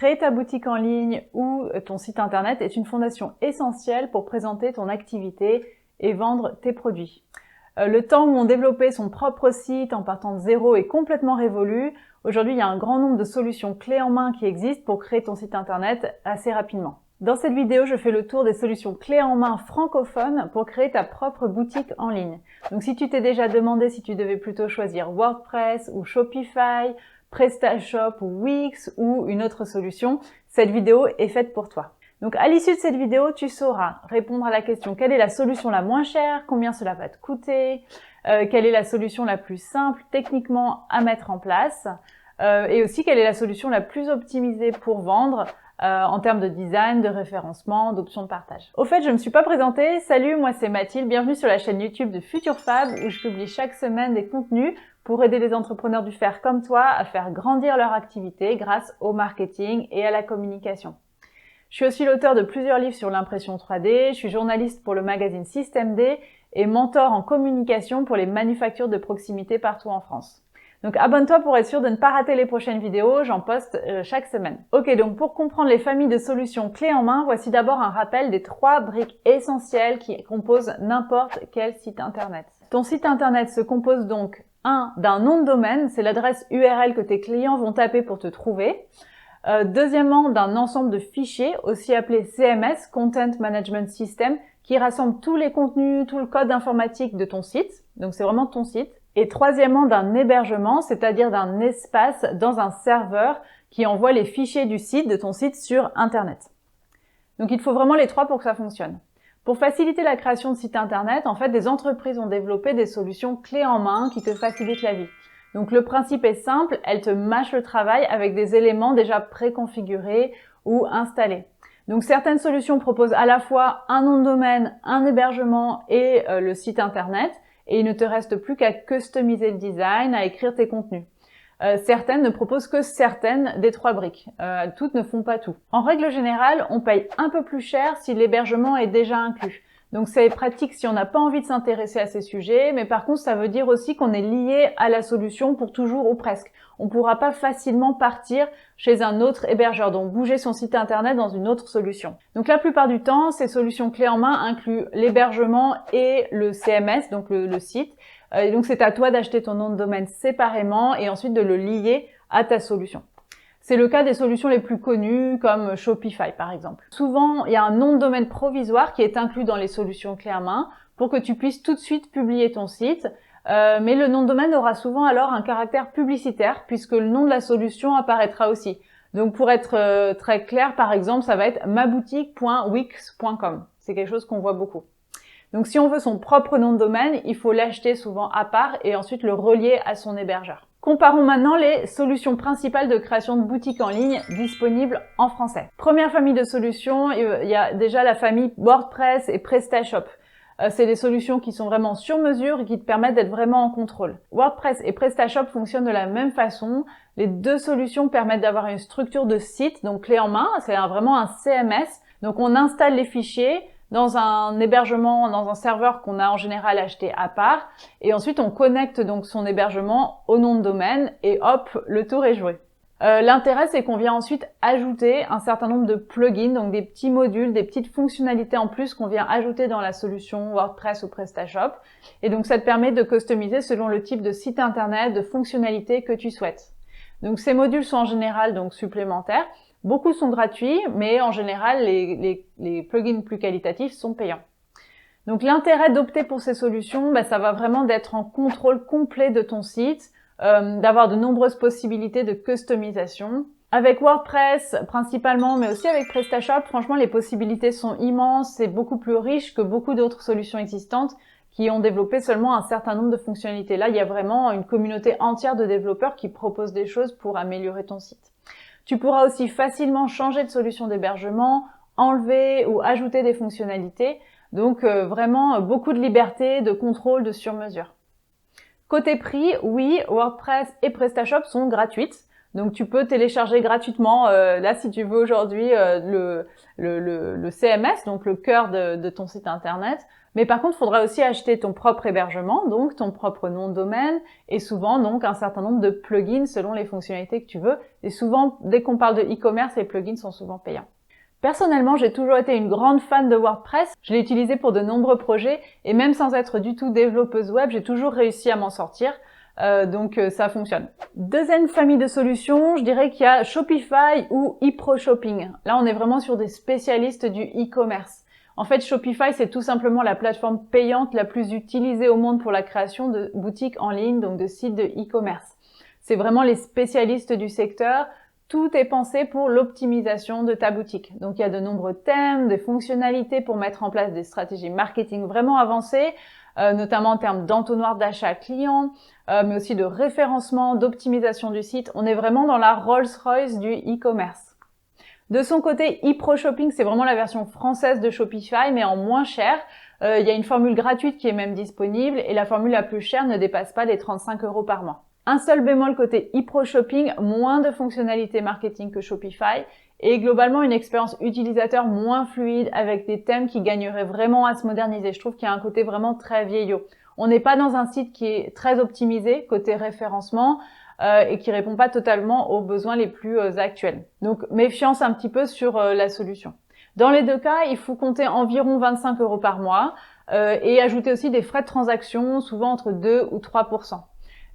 Créer ta boutique en ligne ou ton site internet est une fondation essentielle pour présenter ton activité et vendre tes produits. Le temps où on développait son propre site en partant de zéro est complètement révolu. Aujourd'hui, il y a un grand nombre de solutions clés en main qui existent pour créer ton site internet assez rapidement. Dans cette vidéo, je fais le tour des solutions clés en main francophones pour créer ta propre boutique en ligne. Donc si tu t'es déjà demandé si tu devais plutôt choisir WordPress ou Shopify, PrestaShop ou Wix ou une autre solution, cette vidéo est faite pour toi. Donc à l'issue de cette vidéo, tu sauras répondre à la question quelle est la solution la moins chère, combien cela va te coûter, quelle est la solution la plus simple techniquement à mettre en place et aussi quelle est la solution la plus optimisée pour vendre en termes de design, de référencement, d'options de partage. Au fait, je ne me suis pas présentée. Salut, moi c'est Mathilde, bienvenue sur la chaîne YouTube de Futur Fab où je publie chaque semaine des contenus pour aider les entrepreneurs du faire comme toi à faire grandir leur activité grâce au marketing et à la communication. Je suis aussi l'auteur de plusieurs livres sur l'impression 3D, je suis journaliste pour le magazine Système D et mentor en communication pour les manufactures de proximité partout en France. Donc abonne-toi pour être sûr de ne pas rater les prochaines vidéos, j'en poste chaque semaine. Ok, donc pour comprendre les familles de solutions clés en main, voici d'abord un rappel des 3 briques essentielles qui composent n'importe quel site internet. Ton site internet se compose donc d'un nom de domaine, c'est l'adresse URL que tes clients vont taper pour te trouver. Deuxièmement, d'un ensemble de fichiers, aussi appelé CMS, Content Management System, qui rassemble tous les contenus, tout le code informatique de ton site. Donc c'est vraiment ton site. Et troisièmement, d'un hébergement, c'est-à-dire d'un espace dans un serveur qui envoie les fichiers du site, de ton site sur Internet. Donc il faut vraiment les 3 pour que ça fonctionne. Pour faciliter la création de sites internet, en fait, des entreprises ont développé des solutions clés en main qui te facilitent la vie. Donc le principe est simple, elles te mâchent le travail avec des éléments déjà préconfigurés ou installés. Donc certaines solutions proposent à la fois un nom de domaine, un hébergement et le site internet, et il ne te reste plus qu'à customiser le design, à écrire tes contenus. Certaines ne proposent que certaines des 3 briques. Toutes ne font pas tout. En règle générale, on paye un peu plus cher si l'hébergement est déjà inclus. Donc c'est pratique si on n'a pas envie de s'intéresser à ces sujets, mais par contre ça veut dire aussi qu'on est lié à la solution pour toujours ou presque. On ne pourra pas facilement partir chez un autre hébergeur, donc bouger son site internet dans une autre solution. Donc la plupart du temps, ces solutions clés en main incluent l'hébergement et le CMS, donc le site. Et donc c'est à toi d'acheter ton nom de domaine séparément et ensuite de le lier à ta solution. C'est le cas des solutions les plus connues comme Shopify par exemple. Souvent, il y a un nom de domaine provisoire qui est inclus dans les solutions clés en main pour que tu puisses tout de suite publier ton site. Mais le nom de domaine aura souvent alors un caractère publicitaire puisque le nom de la solution apparaîtra aussi. Donc pour être très clair, par exemple, ça va être maboutique.wix.com. C'est quelque chose qu'on voit beaucoup. Donc si on veut son propre nom de domaine, il faut l'acheter souvent à part et ensuite le relier à son hébergeur. Comparons maintenant les solutions principales de création de boutiques en ligne disponibles en français. Première famille de solutions, il y a déjà la famille WordPress et PrestaShop. C'est des solutions qui sont vraiment sur mesure et qui te permettent d'être vraiment en contrôle. WordPress et PrestaShop fonctionnent de la même façon. Les 2 solutions permettent d'avoir une structure de site, donc clé en main, c'est vraiment un CMS. Donc on installe les fichiers dans un hébergement, dans un serveur qu'on a en général acheté à part. Et ensuite, on connecte donc son hébergement au nom de domaine et hop, le tour est joué. L'intérêt, c'est qu'on vient ensuite ajouter un certain nombre de plugins, donc des petits modules, des petites fonctionnalités en plus qu'on vient ajouter dans la solution WordPress ou PrestaShop. Et donc, ça te permet de customiser selon le type de site internet, de fonctionnalités que tu souhaites. Donc, ces modules sont en général donc supplémentaires. Beaucoup sont gratuits, mais en général, les plugins plus qualitatifs sont payants. Donc l'intérêt d'opter pour ces solutions, ça va vraiment d'être en contrôle complet de ton site, d'avoir de nombreuses possibilités de customisation. Avec WordPress principalement, mais aussi avec PrestaShop, franchement les possibilités sont immenses et beaucoup plus riches que beaucoup d'autres solutions existantes qui ont développé seulement un certain nombre de fonctionnalités. Là, il y a vraiment une communauté entière de développeurs qui proposent des choses pour améliorer ton site. Tu pourras aussi facilement changer de solution d'hébergement, enlever ou ajouter des fonctionnalités. Donc vraiment beaucoup de liberté, de contrôle, de sur-mesure. Côté prix, oui, WordPress et PrestaShop sont gratuites. Donc tu peux télécharger gratuitement, là si tu veux aujourd'hui, le CMS, donc le cœur de ton site internet. Mais par contre, il faudra aussi acheter ton propre hébergement, donc ton propre nom de domaine, et souvent donc un certain nombre de plugins selon les fonctionnalités que tu veux. Et souvent, dès qu'on parle de e-commerce, les plugins sont souvent payants. Personnellement, j'ai toujours été une grande fan de WordPress. Je l'ai utilisé pour de nombreux projets et même sans être du tout développeuse web, j'ai toujours réussi à m'en sortir. Donc ça fonctionne. Deuxième famille de solutions, je dirais qu'il y a Shopify ou eProShopping. Là, on est vraiment sur des spécialistes du e-commerce. En fait, Shopify, c'est tout simplement la plateforme payante la plus utilisée au monde pour la création de boutiques en ligne, donc de sites de e-commerce. C'est vraiment les spécialistes du secteur. Tout est pensé pour l'optimisation de ta boutique. Donc, il y a de nombreux thèmes, des fonctionnalités pour mettre en place des stratégies marketing vraiment avancées, notamment en termes d'entonnoir d'achat client, mais aussi de référencement, d'optimisation du site. On est vraiment dans la Rolls-Royce du e-commerce. De son côté, eProShopping, c'est vraiment la version française de Shopify, mais en moins cher. Il y a une formule gratuite qui est même disponible et la formule la plus chère ne dépasse pas les 35 € par mois. Un seul bémol côté eProShopping, moins de fonctionnalités marketing que Shopify et globalement une expérience utilisateur moins fluide avec des thèmes qui gagneraient vraiment à se moderniser. Je trouve qu'il y a un côté vraiment très vieillot. On n'est pas dans un site qui est très optimisé côté référencement, et qui répond pas totalement aux besoins les plus actuels. Donc méfiance un petit peu sur la solution. Dans les deux cas, il faut compter environ 25 € par mois et ajouter aussi des frais de transaction, souvent entre 2 ou 3%.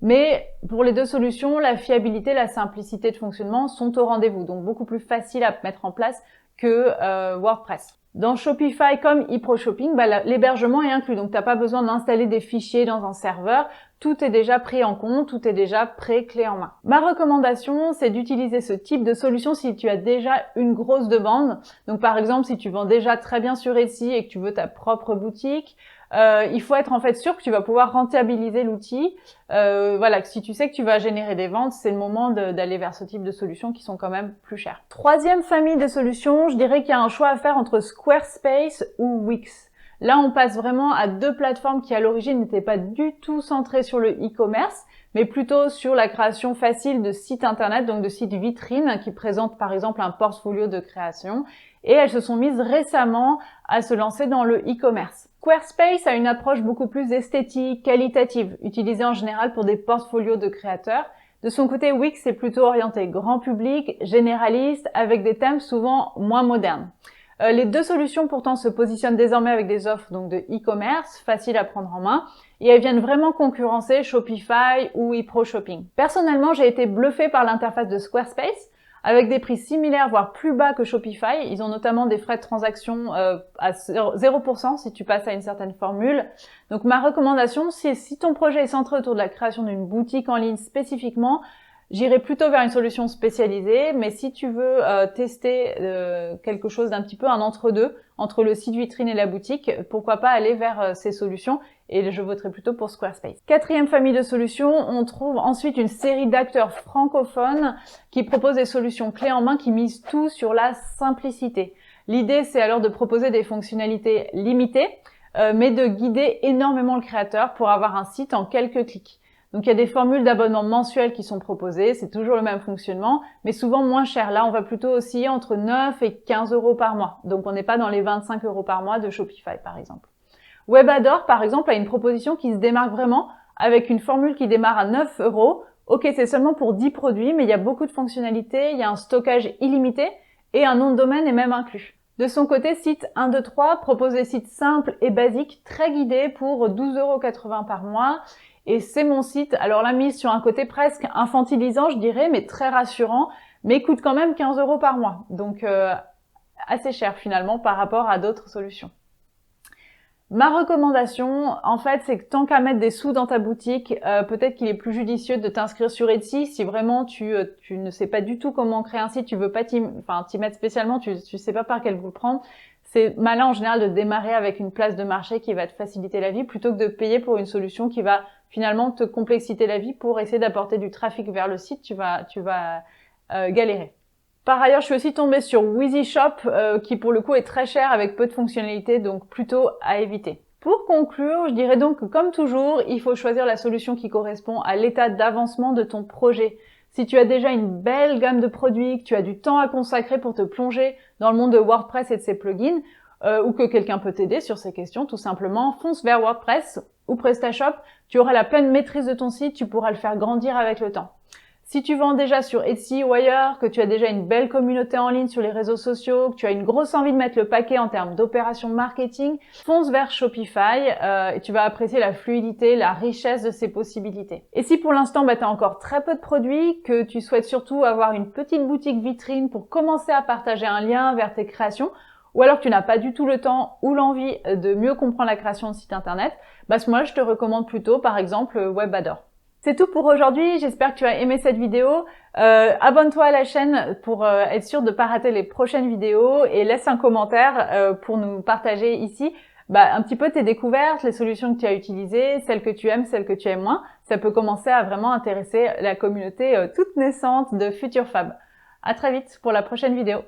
Mais pour les deux solutions, la fiabilité, la simplicité de fonctionnement sont au rendez-vous, donc beaucoup plus facile à mettre en place que WordPress. Dans Shopify comme eProShopping, l'hébergement est inclus, donc tu n'as pas besoin d'installer des fichiers dans un serveur. Tout est déjà pris en compte, tout est déjà prêt clé en main. Ma recommandation, c'est d'utiliser ce type de solution si tu as déjà une grosse demande. Donc par exemple, si tu vends déjà très bien sur Etsy et que tu veux ta propre boutique, il faut être en fait sûr que tu vas pouvoir rentabiliser l'outil. Voilà, si tu sais que tu vas générer des ventes, c'est le moment d'aller vers ce type de solutions qui sont quand même plus chères. Troisième famille de solutions, je dirais qu'il y a un choix à faire entre Squarespace ou Wix. Là, on passe vraiment à deux plateformes qui, à l'origine, n'étaient pas du tout centrées sur le e-commerce, mais plutôt sur la création facile de sites internet, donc de sites vitrines qui présentent par exemple un portfolio de création. Et elles se sont mises récemment à se lancer dans le e-commerce. Squarespace a une approche beaucoup plus esthétique, qualitative, utilisée en général pour des portfolios de créateurs. De son côté, Wix est plutôt orienté grand public, généraliste, avec des thèmes souvent moins modernes. Les deux solutions pourtant se positionnent désormais avec des offres donc de e-commerce, faciles à prendre en main, et elles viennent vraiment concurrencer Shopify ou eProShopping. Personnellement, j'ai été bluffée par l'interface de Squarespace, avec des prix similaires, voire plus bas que Shopify. Ils ont notamment des frais de transaction à 0% si tu passes à une certaine formule. Donc ma recommandation, c'est si ton projet est centré autour de la création d'une boutique en ligne spécifiquement, j'irai plutôt vers une solution spécialisée, mais si tu veux tester quelque chose d'un petit peu un entre-deux, entre le site vitrine et la boutique, pourquoi pas aller vers ces solutions, et je voterai plutôt pour Squarespace. Quatrième famille de solutions, on trouve ensuite une série d'acteurs francophones qui proposent des solutions clés en main qui misent tout sur la simplicité. L'idée, c'est alors de proposer des fonctionnalités limitées, mais de guider énormément le créateur pour avoir un site en quelques clics. Donc il y a des formules d'abonnement mensuel qui sont proposées, c'est toujours le même fonctionnement, mais souvent moins cher. Là, on va plutôt osciller entre 9 et 15 € par mois. Donc on n'est pas dans les 25 € par mois de Shopify, par exemple. Webador, par exemple, a une proposition qui se démarque vraiment avec une formule qui démarre à 9 €. Ok, c'est seulement pour 10 produits, mais il y a beaucoup de fonctionnalités, il y a un stockage illimité et un nom de domaine est même inclus. De son côté, Site 123 propose des sites simples et basiques, très guidés pour 12,80 € par mois. Et c'est mon site, alors la mise sur un côté presque infantilisant, je dirais, mais très rassurant, mais coûte quand même 15 € par mois. Donc assez cher finalement par rapport à d'autres solutions. Ma recommandation, en fait, c'est que tant qu'à mettre des sous dans ta boutique, peut-être qu'il est plus judicieux de t'inscrire sur Etsy. Si vraiment tu ne sais pas du tout comment créer un site, tu veux pas t'y mettre spécialement, tu sais pas par quel bout le prendre, c'est malin en général de démarrer avec une place de marché qui va te faciliter la vie plutôt que de payer pour une solution qui va finalement te complexiter la vie pour essayer d'apporter du trafic vers le site. Tu vas galérer. Par ailleurs, je suis aussi tombée sur WheezyShop qui pour le coup est très cher avec peu de fonctionnalités, donc plutôt à éviter. Pour conclure, je dirais donc que comme toujours, il faut choisir la solution qui correspond à l'état d'avancement de ton projet. Si tu as déjà une belle gamme de produits, que tu as du temps à consacrer pour te plonger dans le monde de WordPress et de ses plugins, ou que quelqu'un peut t'aider sur ces questions, tout simplement, fonce vers WordPress ou PrestaShop. Tu auras la pleine maîtrise de ton site, tu pourras le faire grandir avec le temps. Si tu vends déjà sur Etsy ou ailleurs, que tu as déjà une belle communauté en ligne sur les réseaux sociaux, que tu as une grosse envie de mettre le paquet en termes d'opérations marketing, fonce vers Shopify et tu vas apprécier la fluidité, la richesse de ses possibilités. Et si pour l'instant tu as encore très peu de produits, que tu souhaites surtout avoir une petite boutique vitrine pour commencer à partager un lien vers tes créations, ou alors que tu n'as pas du tout le temps ou l'envie de mieux comprendre la création de site internet, à ce moment-là, je te recommande plutôt par exemple WebAdor. C'est tout pour aujourd'hui, j'espère que tu as aimé cette vidéo. Abonne-toi à la chaîne pour être sûr de ne pas rater les prochaines vidéos et laisse un commentaire pour nous partager ici un petit peu tes découvertes, les solutions que tu as utilisées, celles que tu aimes, celles que tu aimes moins. Ça peut commencer à vraiment intéresser la communauté toute naissante de Futur Fab. À très vite pour la prochaine vidéo.